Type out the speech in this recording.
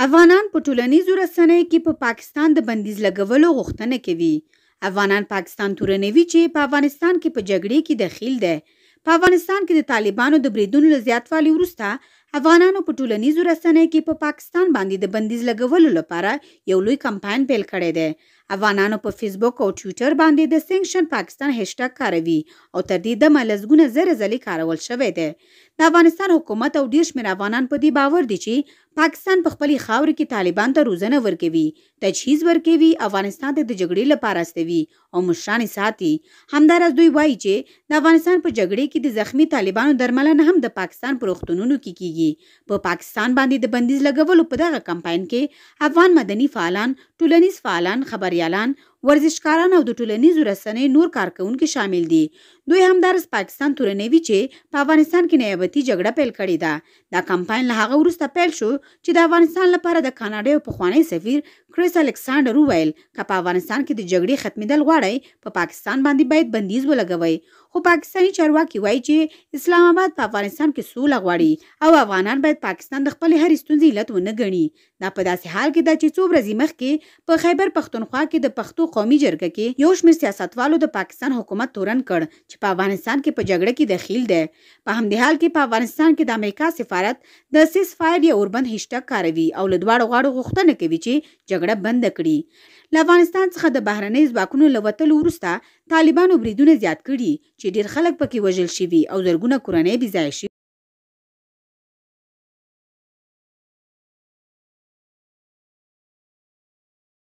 افغانان په ټولنیزو رسنیو کې په پاکستان د بندیز لګولو غوښتنه کوي. افغانان پاکستان تورنوي چې په افغانستان کې په جګړې کې دخیل دی. په افغانستان کې د طالبانو د بریدونو له زیاتوالي وروسته افغانانو په ټولنیزو رسنیو کې په پاکستان باندې د بندیز لګولو لپاره یو لوی کمپاین پیل کړی دی. افغانانو په فیسبوک او ټویټر باندې د سینکشن پاکستان هشټګ کاروي او تر دې دمه لسګونه زره ځلې کارول شوی دی. د افغانستان حکومت او ډیر شمېر افغانان په دې باور دي چې پاکستان په خپلې خاورې کې طالبان ته روزنه ورکوي، تجهیز ورکوي، افغانستان ته د جګړې لپاره استوي او مشران یې ساتي. همداراز دوی وایي چې د افغانستان په جګړې کې د زخمی طالبانو درملنه هم د پاکستان په روغتونونو کې کیږي. په پاکستان باندې د بندیز لګولو په دغه کمپاین کې افغان مدني فعالان، ټولنیز فعالان، خبریالان، ورزشکاران او د ټولنیزو رسنیو نور کارکونکي شامل دي. دوی همدارس پاکستان تورنوي چې په افغانستان کې نیابتي جګړه پیل کړې ده. دا کمپاین له هغه وروسته پیل شو چې د افغانستان لپاره د کاناډا پخوانی سفیر کریس الکساندر وویل که په افغانستان کې د جګړې ختمېدل غواړئ په پاکستان باندې باید بندیز ولګوئ. خو پاکستاني چارواکي وایي چې اسلام آباد په افغانستان کې سوله غواړي او افغانان باید پاکستان د خپلې هرې ستونزې علت ونه ګڼي. دا په داسې حال کې ده چې څو ورځې مخکې په خیبر پښتونخوا کې د پښتو قومي جرګه کې یو شمېر سیاستوالو د پاکستان حکومت تورن کړ چې په افغانستان کې په جګړه کې دخیل دی. په همدې حال کې په افغانستان کې د امریکا سفارت د سیس فایر یا اوربند هشټګ کاروي او له دواړو غاړو غوښتنه کوي چې جګړه بند کړي. له افغانستان څخه د بهرنۍ ځواکونو له وتلو وروسته طالبانو بریدونه زیات کړي چې ډېر خلک پکې وژل شوي او زرګونه کورنۍ بې ځایه شوي.